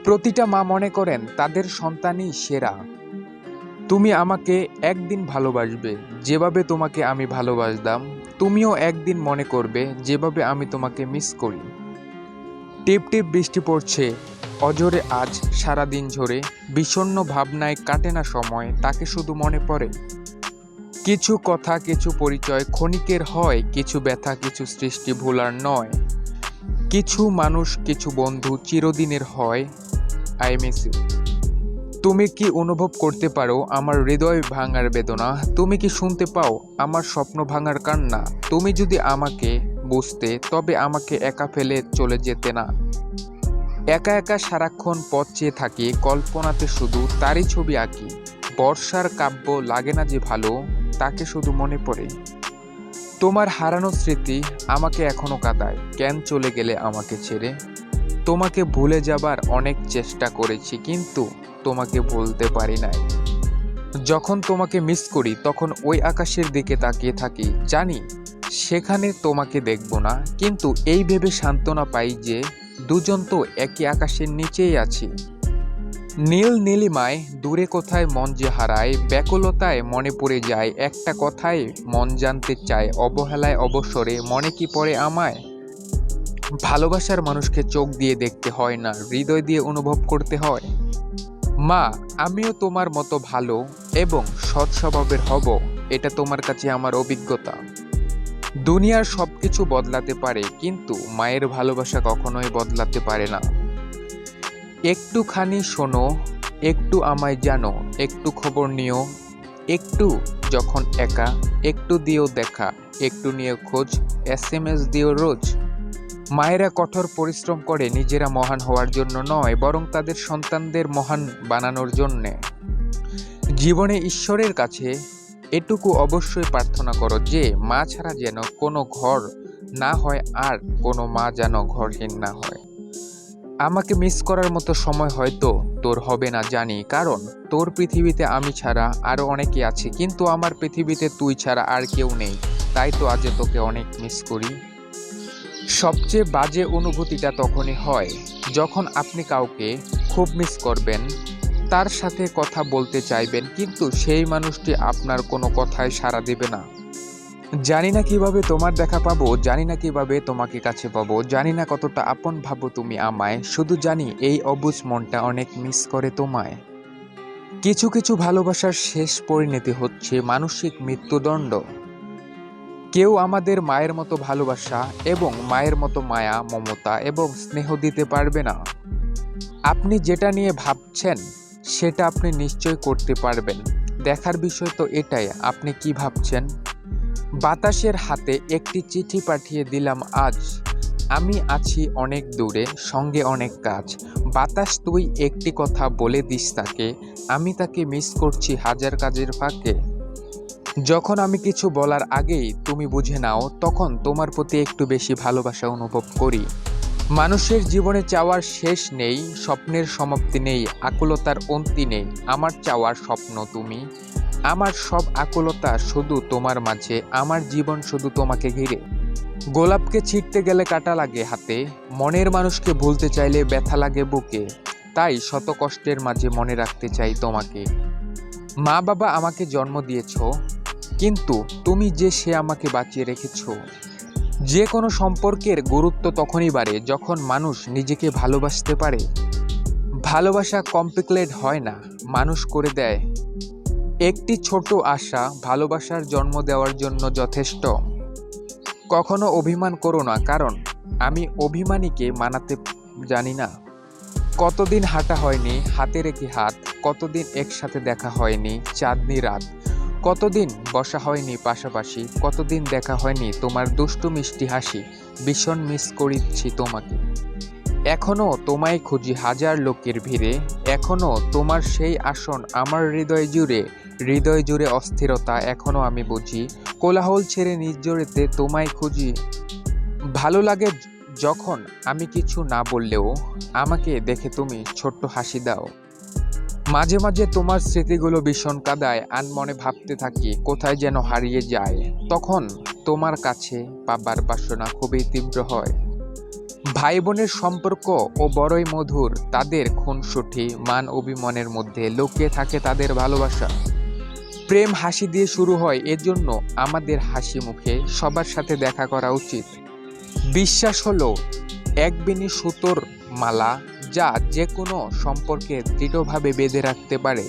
প্রতিটা মা মনে করেন তাদের সন্তানই সেরা। তুমি আমাকে একদিন ভালোবাসবে যেভাবে তোমাকে আমি ভালোবাসতাম। তুমিও একদিন মনে করবে যেভাবে আমি তোমাকে মিস করি। টিপ টিপ বৃষ্টি পড়ছে অঝরে আজ সারাদিন ঝরে, বিষণ্ণ ভাবনায় কাটে না সময়, তাকে শুধু মনে পড়ে। কিছু কথা কিছু পরিচয় ক্ষণিকের হয়, কিছু ব্যথা কিছু সৃষ্টি ভোলার নয়। কিছু মানুষ কিছু বন্ধু চিরদিনের হয়। I miss you. তুমি কি অনুভব করতে পারো আমার হৃদয় ভাঙার বেদনা? তুমি কি শুনতে পাও আমার স্বপ্ন ভাঙার কান্না? তুমি যদি আমাকে বুঝতে তবে আমাকে একা ফেলে চলে যেতে না। একা একা সারাক্ষণ পথ চেয়ে থাকি, কল্পনাতে শুধু তারই ছবি আঁকি। বর্ষার কাব্য লাগে না যে ভালো, তাকে শুধু মনে পড়ে। তোমার হারানো স্মৃতি আমাকে এখনো কাঁদায়, কেন চলে গেলে আমাকে ছেড়ে। তোমাকে ভুলে যাবার অনেক চেষ্টা করেছি, কিন্তু তোমাকে ভুলতে পারি নাই। যখন তোমাকে মিস করি তখন ওই আকাশের দিকে তাকিয়ে থাকি, জানি সেখানে তোমাকে দেখব না, কিন্তু এই ভেবে সান্ত্বনা পাই যে দুজন তো একই আকাশের নিচেই আছি। নীল নীলিমায় দূরে কোথায় মন যে হারায়, ব্যাকুলতায় মনে পড়ে যায় একটা কথায় মন জানতে চায়, অবহেলায় অবসরে মনে কি পড়ে আমায়। ভালোবাসার মানুষকে চোখ দিয়ে দেখতে হয় না, হৃদয় দিয়ে অনুভব করতে হয়। মা, আমিও তোমার মতো ভালো এবং সৎ স্বভাবের হব, এটা তোমার কাছে আমার অভিজ্ঞতা। দুনিয়ার সবকিছু বদলাতে পারে, কিন্তু মায়ের ভালোবাসা কখনোই বদলাতে পারে না। একটুখানি শোনো, একটু আমায় জানো, একটু খবর নিও, একটু যখন একা, একটু দিও দেখা, একটু নিয়ে খোঁজ, SMS দিও রোজ। মায়েরা কঠোর পরিশ্রম করে নিজেরা মহান হওয়ার জন্য নয়, বরং তাদের সন্তানদের মহান বানানোর জন্যে। জীবনে ঈশ্বরের কাছে এটুকু অবশ্যই প্রার্থনা করো যে মা ছাড়া যেন কোনো ঘর না হয়, আর কোনো মা যেন ঘরহীন না হয়। আমাকে মিস করার মতো সময় হয়তো তোর হবে না জানি, কারণ তোর পৃথিবীতে আমি ছাড়া আরও অনেকে আছে, কিন্তু আমার পৃথিবীতে তুই ছাড়া আর কেউ নেই। তাই তো আজ তোকে অনেক মিস করি। সবচেয়ে বাজে অনুভূতিটা তখনই হয় যখন আপনি কাউকে খুব মিস করবেন, তার সাথে কথা বলতে চাইবেন, কিন্তু সেই মানুষটি আপনার কোনো কথায় সাড়া দেবে না। জানি না কিভাবে তোমার দেখা পাবো, জানি না কিভাবে তোমাকে কাছে পাবো, জানি না কতটা আপন ভাবো তুমি আমায়, শুধু জানি এই অবুঝ মনটা অনেক মিস করে তোমায়। কিছু কিছু ভালোবাসার শেষ পরিণতি হচ্ছে মানসিক মৃত্যুদণ্ড। কেউ আমাদের মায়ের মতো ভালোবাসা এবং মায়ের মতো মায়া মমতা এবং স্নেহ দিতে পারবে না। আপনি যেটা নিয়ে ভাবছেন সেটা আপনি নিশ্চয় করতে পারবেন। দেখার বিষয় তো এটাই, আপনি কি ভাবছেন। বাতাসের হাতে একটি চিঠি পাঠিয়ে দিলাম আজ, আমি আছি অনেক দূরে, সঙ্গে অনেক কাজ। বাতাস তুই একটি কথা বলে দিস তাকে, আমি তাকে মিস করছি হাজার কাজের ফাঁকে। যখন আমি কিছু বলার আগেই তুমি বুঝে নাও, তখন তোমার প্রতি একটু বেশি ভালোবাসা অনুভব করি। মানুষের জীবনে চাওয়ার শেষ নেই, স্বপ্নের সমাপ্তি নেই, আকুলতার অন্তি নেই। আমার চাওয়ার স্বপ্ন তুমি, আমার সব আকুলতা শুধু তোমার মাঝে, আমার জীবন শুধু তোমাকে ঘিরে। গোলাপকে ছিঁড়তে গেলে কাটা লাগে হাতে, মনের মানুষকে ভুলতে চাইলে ব্যথা লাগে বুকে। তাই শত কষ্টের মাঝে মনে রাখতে চাই তোমাকে। মা বাবা আমাকে জন্ম দিয়েছ, কিন্তু তুমি যে সে আমাকে বাঁচিয়ে রেখেছ। যে কোনো সম্পর্কের গুরুত্ব তখনই বাড়ে যখন মানুষ নিজেকে ভালোবাসতে পারে। ভালোবাসা কমপ্লিকেটেড হয় না, মানুষ করে দেয়। একটি ছোট আশা ভালোবাসার জন্ম দেওয়ার জন্য যথেষ্ট। কখনো অভিমান করো না, কারণ আমি অভিমানীকে মানাতে জানি না। কতদিন হাঁটা হয়নি হাতে রেখে হাত, কতদিন একসাথে দেখা হয়নি চাঁদনি রাত, কতদিন বসা হয়নি পাশাপাশি, কতদিন দেখা হয়নি তোমার দুষ্টু মিষ্টি হাসি। ভীষণ মিস করছি তোমাকে। এখনো তোমায় খুঁজি হাজার লোকের ভিড়ে, এখনো তোমার সেই আসন আমার হৃদয় জুড়ে। হৃদয় জুড়ে অস্থিরতা এখনো আমি বুঝি, কোলাহল ছেড়ে নির্জরেতে তোমায় খুঁজি। ভালো লাগে যখন আমি কিছু না বললেও আমাকে দেখে তুমি ছোট্ট হাসি দাও। মাঝে মাঝে তোমার স্মৃতিগুলো ভীষণ কাঁদায়, আনমনে ভাবতে থাকি কোথায় যেন হারিয়ে যায়। তখন তোমার কাছে পাবার বাসনা খুবই তীব্র হয়। ভাই বোনের সম্পর্ক ও বড়ই মধুর, তাদের খুনসুটি মান অভিমানের মধ্যে লুকিয়ে থাকে তাদের ভালোবাসা। প্রেম হাসি দিয়ে শুরু হয়, এজন্য আমাদের হাসি মুখে সবার সাথে দেখা করা উচিত। বিশ্বাস হলো এক বেনি সুতোর মালা, যা যে কোনো সম্পর্কে দৃঢ়ভাবে বেঁধে রাখতে পারে।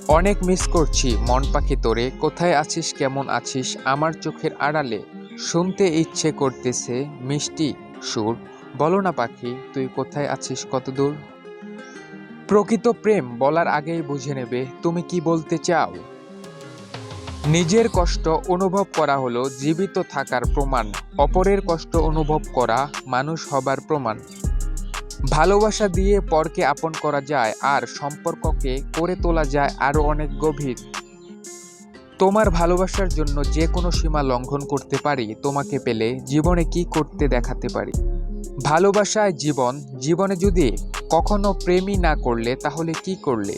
অনেক মিস করছি মন পাখি তোরে, কোথায় আছিস কেমন আছিস আমার চোখের আড়ালে, শুনতে ইচ্ছে করতেছে মিষ্টি সুর, বলো না পাখি তুই কোথায় আছিস কত দূর। প্রকৃত প্রেম বলার আগেই বুঝে নেবে তুমি কি বলতে চাও। নিজের কষ্ট অনুভব করা হলো জীবিত থাকার প্রমাণ, অপরের কষ্ট অনুভব করা মানুষ হবার প্রমাণ। ভালোবাসা দিয়ে পরকে আপন করা যায়, আর সম্পর্ককে করে তোলা যায় আরো অনেক গভীর। তোমার ভালোবাসার জন্য যে কোনো সীমা লঙ্ঘন করতে পারি, তোমাকে পেলে জীবনে কি করতে দেখাতে পারি। ভালোবাসায় জীবন, জীবনে যদি কখনো প্রেমই না করলে তাহলে কি করলে।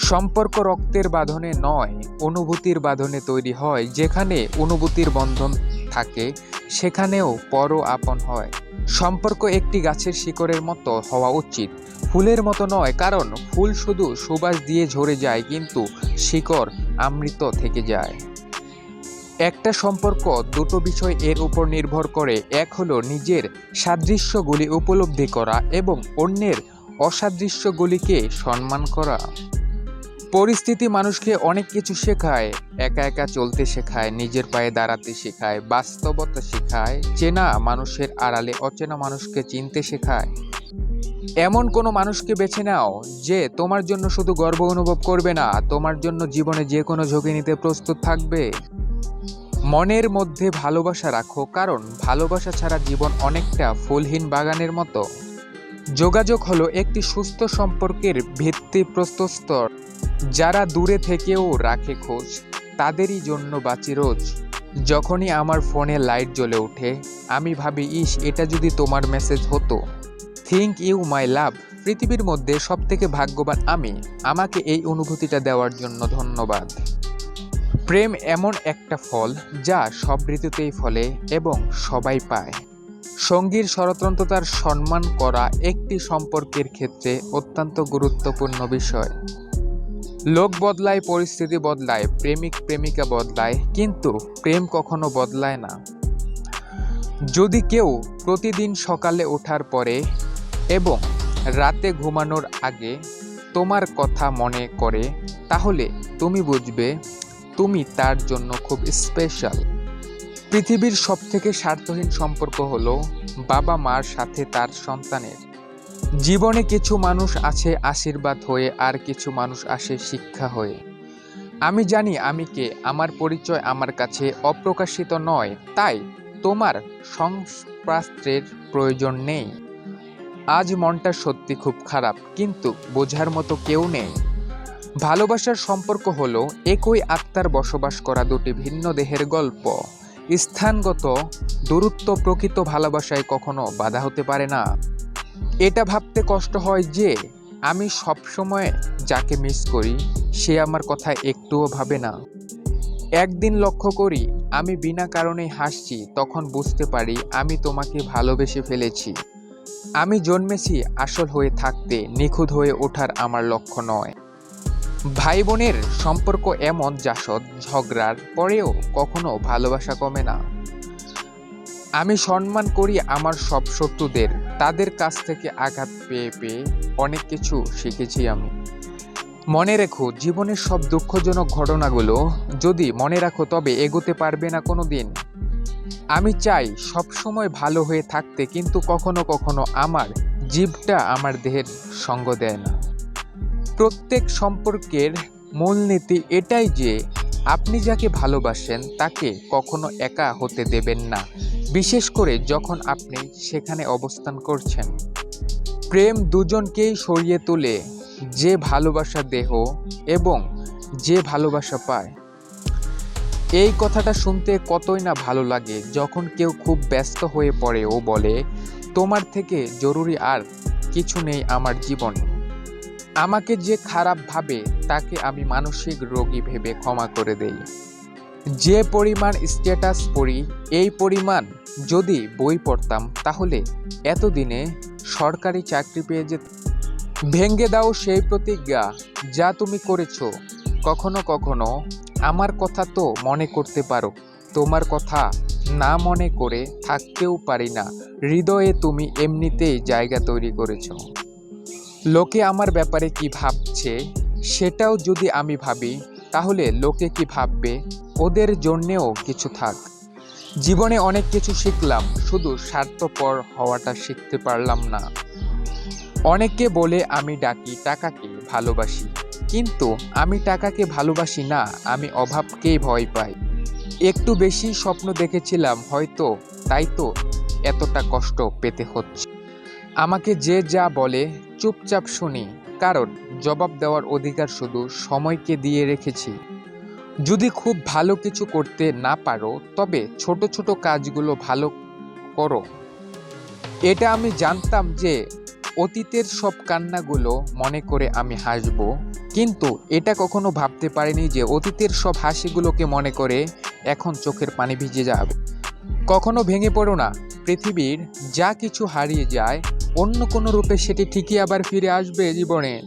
সম্পর্ক রক্তের বাঁধনে নয়, অনুভূতির বাঁধনে তৈরি হয়, যেখানে অনুভূতির বন্ধন থাকে সেখানেও পর আপন হয়। সম্পর্ক একটি গাছের শিকড়ের মতো হওয়া উচিত, ফুলের মতো নয়, কারণ ফুল শুধু সুবাস দিয়ে ঝরে যায় কিন্তু শিকড় অমৃত থেকে যায়। একটা সম্পর্ক দুটো বিষয় এর উপর নির্ভর করে, এক হলো নিজের সাদৃশ্যগুলি উপলব্ধি করা এবং অন্যের অসাদৃশ্যগুলিকে সম্মান করা। পরিস্থিতি মানুষকে অনেক কিছু শেখায়, একা একা চলতে শেখায়, নিজের পায়ে দাঁড়াতে শেখায়, বাস্তবতা শেখায়, চেনা মানুষের আড়ালে অচেনা মানুষকে চিনতে শেখায়। এমন কোনো মানুষকে বেছে নাও যে তোমার জন্য শুধু গর্ব অনুভব করবে না, তোমার জন্য জীবনে যে কোনো ঝুঁকি নিতে প্রস্তুত থাকবে। মনের মধ্যে ভালোবাসা রাখো, কারণ ভালোবাসা ছাড়া জীবন অনেকটা ফুলহীন বাগানের মতো। যোগাযোগ হলো একটি সুস্থ সম্পর্কের ভিত্তিপ্রস্তর। যারা দূরে থেকেও রাখে খোঁজ, তাদেরই জন্য বাঁচি রোজ। যখনই আমার ফোনে লাইট জ্বলে ওঠে, আমি ভাবি ইস এটা যদি তোমার মেসেজ হতো। থ্যাংক ইউ মাই লাভ, পৃথিবীর মধ্যে সবথেকে ভাগ্যবান আমি, আমাকে এই অনুভূতিটা দেওয়ার জন্য ধন্যবাদ। প্রেম এমন একটা ফল যা সব ঋতুতেই ফলে এবং সবাই পায়। সঙ্গীর স্বতন্ত্রতার সম্মান করা একটি সম্পর্কের ক্ষেত্রে অত্যন্ত গুরুত্বপূর্ণ বিষয়। লোক বদলায়, পরিস্থিতি বদলায়, প্রেমিক প্রেমিকা বদলায়, কিন্তু প্রেম কখনো বদলায় না। যদি কেউ প্রতিদিন সকালে ওঠার পরে এবং রাতে ঘুমানোর আগে তোমার কথা মনে করে, তাহলে তুমি বুঝবে তুমি তার জন্য খুব স্পেশাল। পৃথিবীর সবথেকে স্বার্থহীন সম্পর্ক হলো বাবা মার সাথে তার সন্তানের। জীবনে কিছু মানুষ আছে আশীর্বাদ হয়ে, আর কিছু মানুষ আসে শিক্ষা হয়ে। আমি জানি আমি কে, আমার পরিচয় আমার কাছে অপ্রকাশিত নয়, তাই তোমার সংস্পর্শের প্রয়োজন নেই। আজ মনটা সত্যি খুব খারাপ, কিন্তু বোঝার মতো কেউ নেই। ভালোবাসার সম্পর্ক হলো একই আত্মার বসবাস করা দুটি ভিন্ন দেহের গল্প। স্থানগত দূরত্ব প্রকৃত ভালোবাসায় কখনো বাধা হতে পারে না। এটা ভাবতে কষ্ট হয় যে আমি সবসময় যাকে মিস করি সে আমার কথা একটুও ভাবে না। একদিন লক্ষ্য করি আমি বিনা কারণেই হাসছি, তখন বুঝতে পারি আমি তোমাকে ভালোবেসে ফেলেছি। আমি জন্মেছি আসল হয়ে থাকতে, নিখুঁত হয়ে ওঠার আমার লক্ষ্য নয়। ভাই বোনের সম্পর্ক এমন জাসদ, ঝগড়ার পরেও কখনো ভালোবাসা কমে না। আমি সম্মান করি আমার সব শত্রুদের, তাদের কাছ থেকে আঘাত পেয়ে পেয়ে অনেক কিছু শিখেছি আমি। মনে রেখো জীবনের সব দুঃখজনক ঘটনাগুলো যদি মনে রাখো তবে এগোতে পারবে না কোনো দিন। আমি চাই সবসময় ভালো হয়ে থাকতে, কিন্তু কখনো কখনো আমার জীবটা আমার দেহের সঙ্গ দেয় না। প্রত্যেক সম্পর্কের মূলনীতি এটাই যে আপনি যাকে ভালোবাসেন তাকে কখনো একা হতে দেবেন না, বিশেষ করে যখন আপনি সেখানে অবস্থান করছেন। প্রেম দুজনকেই সরিয়ে তোলে, যে ভালোবাসা দেহ এবং যে ভালোবাসা পায়। এই কথাটা শুনতে কতই না ভালো লাগে যখন কেউ খুব ব্যস্ত হয়ে পড়ে ও বলে তোমার থেকে জরুরি আর কিছু নেই আমার জীবনে। আমাকে যে খারাপ ভাবে তাকে আমি মানসিক রোগী ভেবে ক্ষমা করে দেই। যে পরিমাণ স্ট্যাটাস পড়ি, এই পরিমাণ যদি বই পড়তাম তাহলে এতদিনে সরকারি চাকরি পেয়ে যেত। ভেঙে দাও সেই প্রতিজ্ঞা যা তুমি করেছো। কখনো কখনো আমার কথা তো মনে করতে পারো, তোমার কথা না মনে করে থাকতেও পারি না। হৃদয়ে তুমি এমনিতেই জায়গা তৈরি করেছো। লোকে আমার ব্যাপারে কি ভাবছে সেটাও যদি আমি ভাবি, তাহলে লোকে কি ভাববে ওদের জন্যেও কিছু থাক। জীবনে অনেক কিছু শিখলাম, শুধু স্বার্থপর হওয়াটা শিখতে পারলাম না। অনেকে বলে আমি ডাকি টাকাকে ভালোবাসি, কিন্তু আমি টাকাকে ভালোবাসি না, আমি অভাবকেই ভয় পাই। একটু বেশি স্বপ্ন দেখেছিলাম হয়তো, তাই তো এতটা কষ্ট পেতে হচ্ছে। আমাকে যে যা বলে চুপচাপ শুনি, কারণ জবাব দেওয়ার অধিকার শুধু সময়কে দিয়ে রেখেছি। যদি খুব ভালো কিছু করতে না পারো তবে ছোট ছোট কাজগুলো ভালো করো। এটা আমি জানতাম যে অতীতের সব কান্নাগুলো মনে করে আমি হাসব, কিন্তু এটা কখনো ভাবতে পারিনি যে অতীতের সব হাসিগুলোকে মনে করে এখন চোখের পানি ভিজে যাবে। কখনো ভেঙে পড়ো না, পৃথিবীর যা কিছু হারিয়ে যায় অন্য কোনো রূপে সেটি ঠিকই আবার ফিরে আসবে জীবনে।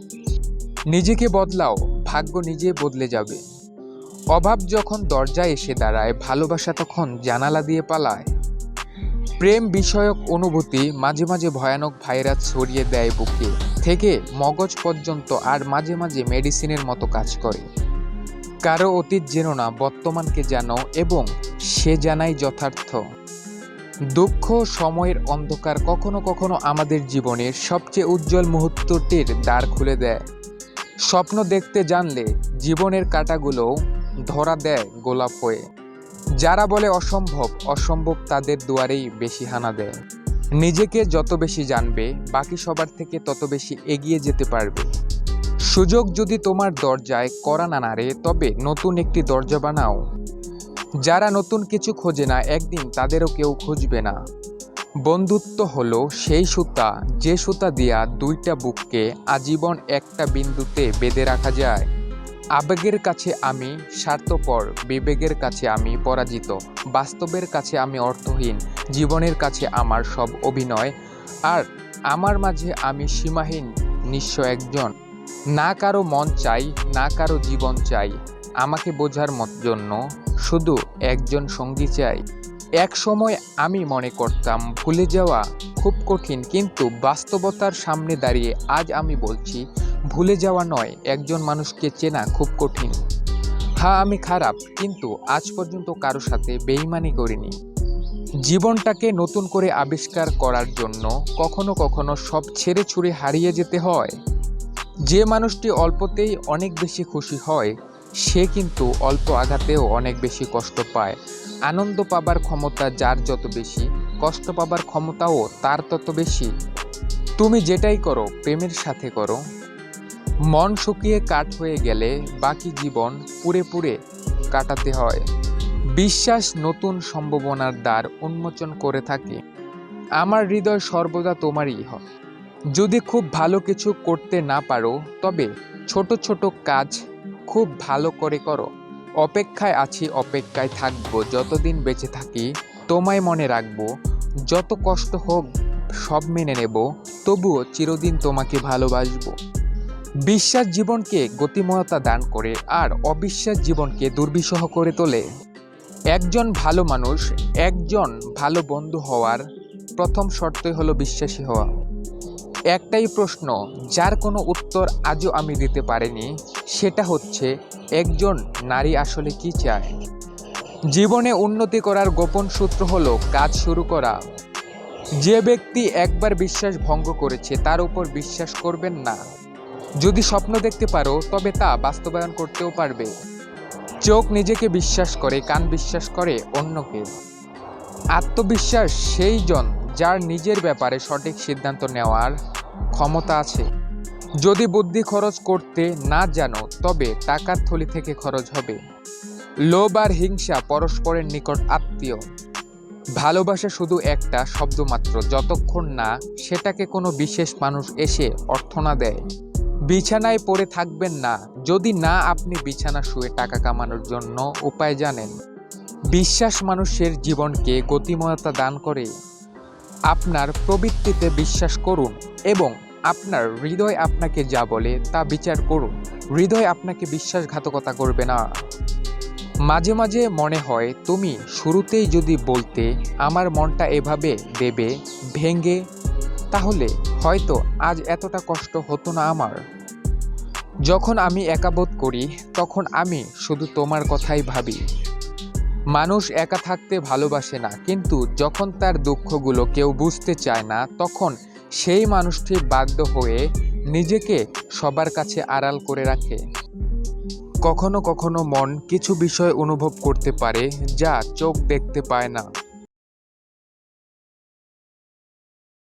নিজেকে বদলাও, ভাগ্য নিজে বদলে যাবে। অভাব যখন দরজায় এসে দাঁড়ায়, ভালোবাসা তখন জানালা দিয়ে পালায়। প্রেম বিষয়ক অনুভূতি মাঝে মাঝে ভয়ানক ভাইরাস ছড়িয়ে দেয় বুকে থেকে মগজ পর্যন্ত, আর মাঝে মাঝে মেডিসিনের মতো কাজ করে। কারো অতীত জেনো না, বর্তমানকে জানো এবং সে জানাই যথার্থ। দুঃখ সময়ের অন্ধকার কখনো কখনো আমাদের জীবনের সবচেয়ে উজ্জ্বল মুহূর্তটির দ্বার খুলে দেয়। স্বপ্ন দেখতে জানলে জীবনের কাঁটাগুলোও ধরা দেয় গোলাপ হয়ে। যারা বলে অসম্ভব অসম্ভব তাদের দুয়ারেই বেশি হানা দেয়। নিজেকে যত বেশি জানবে বাকি সবার থেকে তত বেশি এগিয়ে যেতে পারবে। সুযোগ যদি তোমার দরজায় কড়া না নাড়ে তবে নতুন একটি দরজা বানাও। যারা নতুন কিছু খোঁজে না একদিন তাদেরও কেউ খুঁজবে না। বন্ধুত্ব হলো সেই সুতা যে সুতা দিয়া দুইটা বুককে আজীবন একটা বিন্দুতে বেঁধে রাখা যায়। আবেগের কাছে আমি স্বার্থপর, বিবেকের কাছে আমি পরাজিত, বাস্তবের কাছে আমি অর্থহীন, জীবনের কাছে আমার সব অভিনয়, আর আমার মাঝে আমি সীমাহীন নিঃস্ব একজন। না কারো মন চাই, না কারো জীবন চাই, আমাকে বোঝার জন্য শুধু একজন সঙ্গী চাই। এক সময় আমি মনে করতাম ভুলে যাওয়া খুব কঠিন, কিন্তু বাস্তবতার সামনে দাঁড়িয়ে আজ আমি বলছি ভুলে যাওয়া নয়, একজন মানুষকে চেনা খুব কঠিন। হ্যাঁ আমি খারাপ, কিন্তু আজ পর্যন্ত কারো সাথে বেইমানি করিনি। জীবনটাকে নতুন করে আবিষ্কার করার জন্য কখনো কখনো সব ছেড়ে ছুড়ে হারিয়ে যেতে হয়। যে মানুষটি অল্পতেই অনেক বেশি খুশি হয় সে কিন্তু অল্প আঘাতেও অনেক বেশি কষ্ট পায়। আনন্দ পাবার ক্ষমতা যার যত বেশি, কষ্ট পাবার ক্ষমতাও তার তত বেশি। তুমি যেটাই করো প্রেমের সাথে করো। মন শুকিয়ে কাঠ হয়ে গেলে বাকি জীবন পুড়ে পুড়ে কাটাতে হয়। বিশ্বাস নতুন সম্ভাবনার দ্বার উন্মোচন করে থাকে। আমার হৃদয় সর্বদা তোমারই হয়। যদি খুব ভালো কিছু করতে না পারো তবে ছোট ছোট কাজ খুব ভালো করে করো। অপেক্ষায় আছি, অপেক্ষায় থাকবো, যতদিন বেঁচে থাকি তোমায় মনে রাখবো। যত কষ্ট হোক সব মেনে নেব, তবুও চিরদিন তোমাকে ভালোবাসবো। বিশ্বাস জীবনকে গতিময়তা দান করে আর অবিশ্বাস জীবনকে দুর্বিষহ করে তোলে। একজন ভালো মানুষ, একজন ভালো বন্ধু হওয়ার প্রথম শর্তই হলো বিশ্বাসী হওয়া। একটাই প্রশ্ন যার কোনো উত্তর আজও আমি দিতে পারিনি, সেটা হচ্ছে একজন নারী আসলে কি চায়। জীবনে উন্নতি করার গোপন সূত্র হলো কাজ শুরু করা। যে ব্যক্তি একবার বিশ্বাস ভঙ্গ করেছে তার উপর বিশ্বাস করবেন না। যদি স্বপ্ন দেখতে পারো তবে তা বাস্তবায়ন করতেও পারবে। চোখ নিজেকে বিশ্বাস করে, কান বিশ্বাস করে অন্যকে। আত্মবিশ্বাস সেই জন যার নিজের ব্যাপারে সঠিক সিদ্ধান্ত নেওয়ার ক্ষমতা আছে। যদি বুদ্ধি খরচ করতে না জানো তবে টাকার থলি থেকে খরচ হবে। লোভ আর হিংসা পরস্পরের নিকট আত্মীয়। ভালোবাসা শুধু একটা শব্দ মাত্র, যতক্ষণ না সেটাকে কোনো বিশেষ মানুষ এসে অর্থনা দেয়। বিছানায় পড়ে থাকবেন না যদি না আপনি বিছানা শুয়ে টাকা কামানোর জন্য উপায় জানেন। বিশ্বাস মানুষের জীবনকে গতিময়তা দান করে। আপনার প্রবৃত্তিতে বিশ্বাস করুন এবং আপনার হৃদয় আপনাকে যা বলে তা বিচার করুন। হৃদয় আপনাকে বিশ্বাসঘাতকতা করবে না। মাঝে মাঝে মনে হয় তুমি শুরুতেই যদি বলতে আমার মনটা এভাবে দেবে ভেঙে, তাহলে হয়তো আজ এতটা কষ্ট হতো না আমার। যখন আমি একা বোধ করি তখন আমি শুধু তোমার কথাই ভাবি। মানুষ একা থাকতে ভালোবাসে না, কিন্তু যখন তার দুঃখগুলো কেউ বুঝতে চায় না তখন সেই মানুষটি বাধ্য হয়ে নিজেকে সবার কাছে আড়াল করে রাখে। কখনো কখনো মন কিছু বিষয় অনুভব করতে পারে যা চোখ দেখতে পায় না।